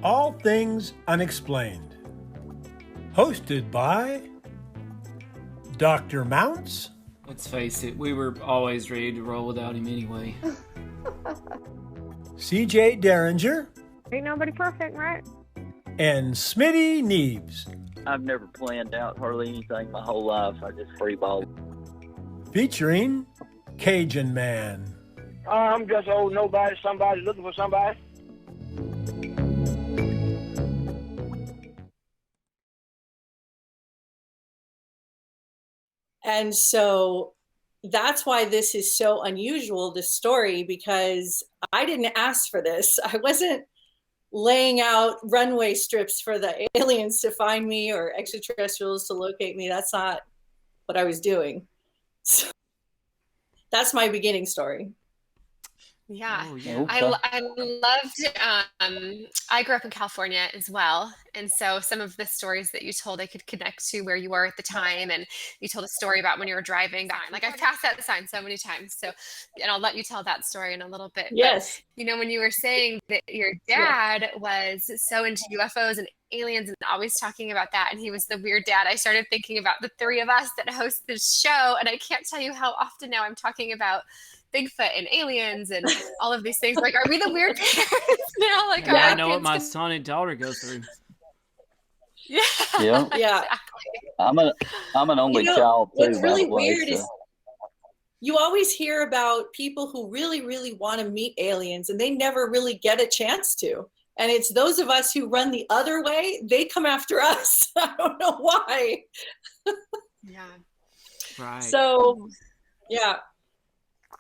All Things Unexplained. Hosted by Dr. Mounts. Let's face it, we were always ready to roll without him anyway. CJ Derringer. Ain't nobody perfect, right? And Smitty Neebs. I've never planned out hardly anything my whole life. I just freeball. Featuring Cajun Man. I'm just old nobody, somebody looking for somebody. And so that's why this is so unusual, this story, because I didn't ask for this. I wasn't laying out runway strips for the aliens to find me or extraterrestrials to locate me. That's not what I was doing. So that's my beginning story. Yeah, Oh, yeah. I loved, I grew up in California as well. And so some of the stories that you told, I could connect to where you were at the time. And you told a story about when you were driving by. Like I've passed that sign so many times. So, and I'll let you tell that story in a little bit. Yes. But, when you were saying that your dad was so into UFOs and aliens and always talking about that, and he was the weird dad, I started thinking about the three of us that host this show. And I can't tell you how often now I'm talking about Bigfoot and aliens and all of these things. Like, are we the weird parents now? Like, I know what my son and daughter go through. Yeah. Yeah. Exactly. I'm an only child too. What's really by the way, weird is you always hear about people who really, really want to meet aliens and they never really get a chance to. And it's those of us who run the other way, they come after us. I don't know why. Yeah. Right. So, yeah.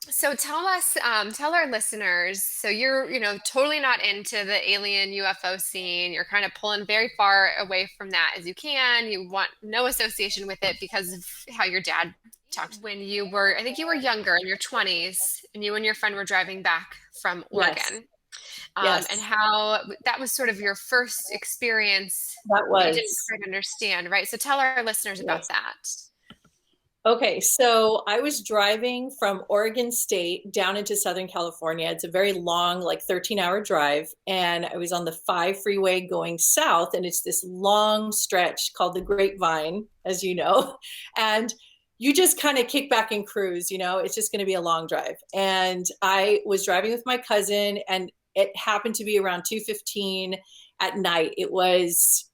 So tell us, tell our listeners, so you're, totally not into the alien UFO scene. You're kind of pulling very far away from that as you can. You want no association with it because of how your dad talked when you were, I think you were younger in your 20s, and you and your friend were driving back from Oregon. Yes. And how that was sort of your first experience. That was. You didn't quite understand, right? So tell our listeners about that. Okay, so I was driving from Oregon State down into Southern California. It's a very long, like 13-hour drive. And I was on the 5 freeway going south. And it's this long stretch called the Grapevine, as you know. And you just kind of kick back and cruise, it's just going to be a long drive. And I was driving with my cousin, and it happened to be around 2:15 at night. It was,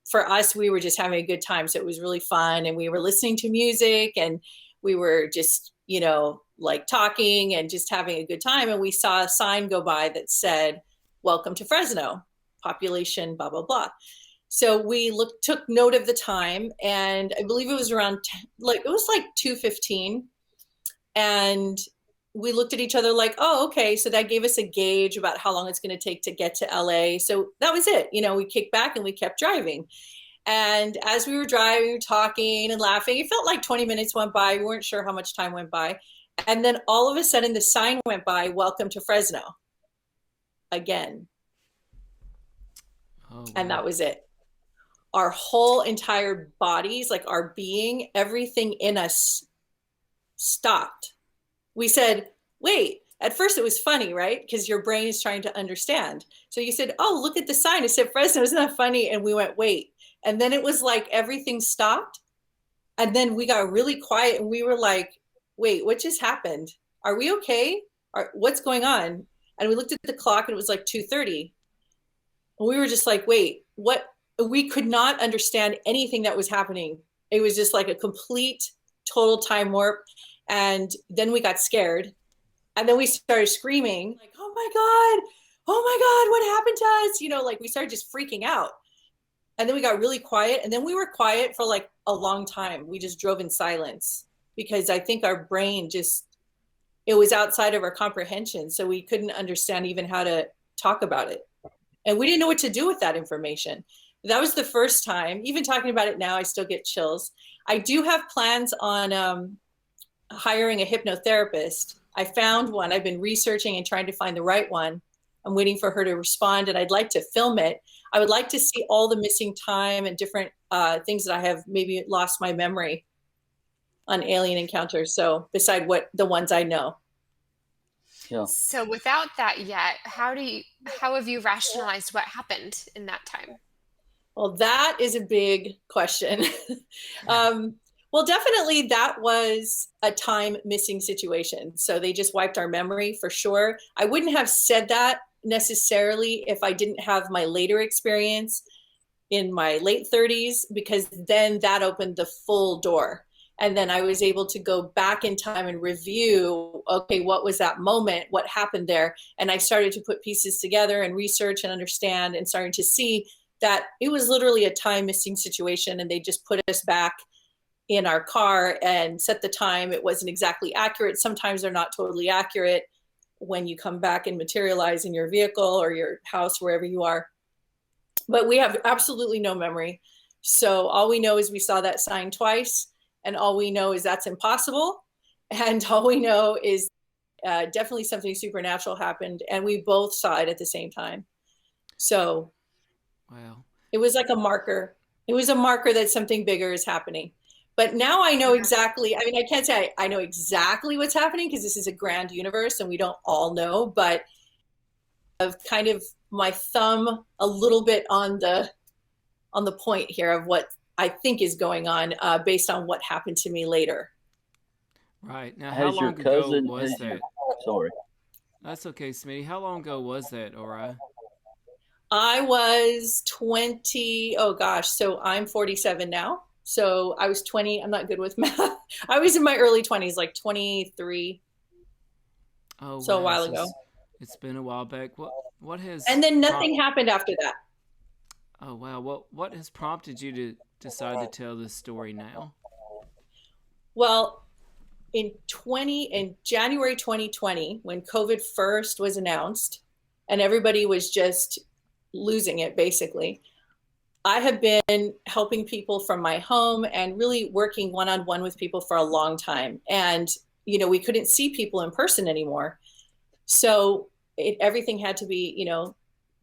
for us, we were just having a good time. So it was really fun. And we were listening to music and we were just, like talking and just having a good time. And we saw a sign go by that said, "Welcome to Fresno, population, blah, blah, blah." So we took note of the time, and I believe it was around, it was like 2:15. And we looked at each other like, oh, okay. So that gave us a gauge about how long it's going to take to get to LA. So that was it. We kicked back and we kept driving. And as we were driving, we were talking and laughing. It felt like 20 minutes went by. We weren't sure how much time went by. And then all of a sudden the sign went by, "Welcome to Fresno," again. Oh, and wow. that was it. Our whole entire bodies, like our being, everything in us stopped. We said, wait, at first it was funny, right? Because your brain is trying to understand. So you said, oh, look at the sign. It said Fresno. Isn't that funny? And we went, wait. And then it was like everything stopped. And then we got really quiet and we were like, wait, what just happened? Are we okay? What's going on? And we looked at the clock and it was like 2:30. And we were just like, wait, what? We could not understand anything that was happening. It was just like a complete, total time warp. And then we got scared. And then we started screaming, like, oh my God, what happened to us? We started just freaking out. And then we got really quiet. And then we were quiet for like a long time. We just drove in silence because I think our brain it was outside of our comprehension. So we couldn't understand even how to talk about it. And we didn't know what to do with that information. That was the first time. Even talking about it now, I still get chills. I do have plans on hiring a hypnotherapist. I found one. I've been researching and trying to find the right one. I'm waiting for her to respond, and I'd like to film it. I would like to see all the missing time and different things that I have maybe lost my memory on alien encounters. So beside the ones I know. Yeah. So without that yet, how have you rationalized what happened in that time? Well, that is a big question. Well, definitely that was a time missing situation. So they just wiped our memory for sure. I wouldn't have said that necessarily if I didn't have my later experience in my late 30s, because then that opened the full door. And then I was able to go back in time and review, okay, what was that moment? What happened there? And I started to put pieces together and research and understand, and starting to see that it was literally a time missing situation. And they just put us back in our car and set the time. It wasn't exactly accurate. Sometimes they're not totally accurate when you come back and materialize in your vehicle or your house, wherever you are. But we have absolutely no memory. So all we know is we saw that sign twice, and all we know is that's impossible. And all we know is definitely something supernatural happened, and we both saw it at the same time. So Wow. it was like a marker. It was a marker that something bigger is happening. But now I know exactly, I mean, I can't say I know exactly what's happening because this is a grand universe and we don't all know, but I've kind of my thumb a little bit on the point here of what I think is going on based on what happened to me later. Right. Now, how Has your long ago cousin? was that? Sorry. That's okay, Smitty. How long ago was that, Oriah? I was 20, oh gosh, so I'm 47 now. So I was 20, I'm not good with math. I was in my early 20s, like 23. Oh, So a wow. while So ago. it's been a while back. What has And then nothing happened after that. Oh, wow. What has prompted you to decide to tell this story now? Well, in January 2020, when COVID first was announced and everybody was just losing it, basically, I have been helping people from my home and really working one-on-one with people for a long time. And, we couldn't see people in person anymore. So everything had to be,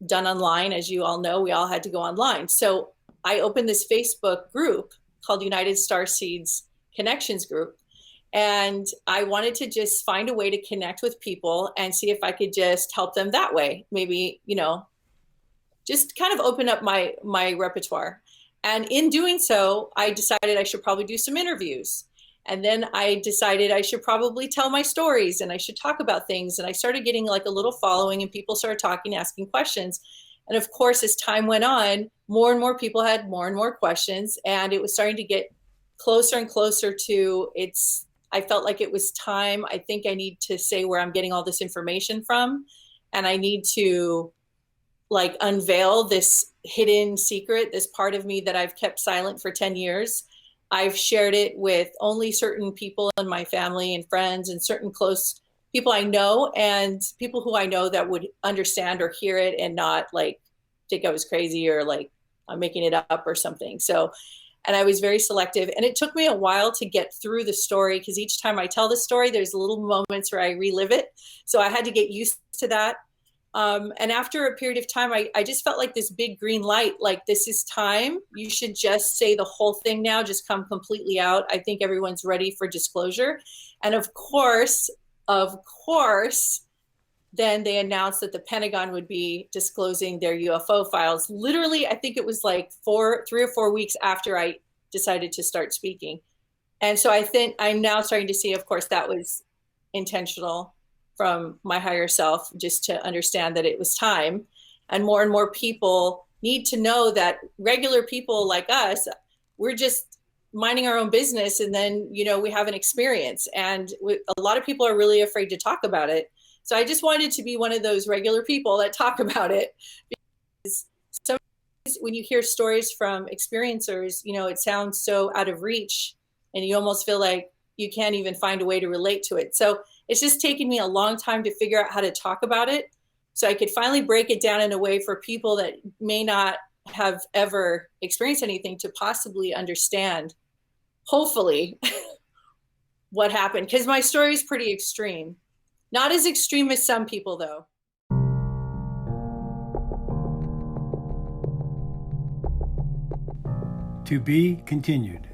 done online. As you all know, we all had to go online. So I opened this Facebook group called United Starseeds Connections Group. And I wanted to just find a way to connect with people and see if I could just help them that way. Maybe, just kind of open up my repertoire. And in doing so, I decided I should probably do some interviews. And then I decided I should probably tell my stories and I should talk about things. And I started getting like a little following and people started talking, asking questions. And of course, as time went on, more and more people had more and more questions. And it was starting to get closer and closer to I felt like it was time. I think I need to say where I'm getting all this information from. And I need to unveil this hidden secret, this part of me that I've kept silent for 10 years. I've shared it with only certain people in my family and friends and certain close people I know and people who I know that would understand or hear it and not think I was crazy or I'm making it up or something. So, and I was very selective, and it took me a while to get through the story because each time I tell the story, there's little moments where I relive it. So I had to get used to that. And after a period of time, I just felt like this big green light, this is time. You should just say the whole thing now, just come completely out. I think everyone's ready for disclosure. And of course, then they announced that the Pentagon would be disclosing their UFO files. Literally, I think it was 3 or 4 weeks after I decided to start speaking. And so I think I'm now starting to see, of course, that was intentional from my higher self, just to understand that it was time. And more people need to know that regular people like us, we're just minding our own business. And then, we have an experience. And a lot of people are really afraid to talk about it. So I just wanted to be one of those regular people that talk about it. Because sometimes when you hear stories from experiencers, it sounds so out of reach and you almost feel like you can't even find a way to relate to it. So it's just taken me a long time to figure out how to talk about it so I could finally break it down in a way for people that may not have ever experienced anything to possibly understand, hopefully, what happened. Because my story is pretty extreme. Not as extreme as some people, though. To be continued.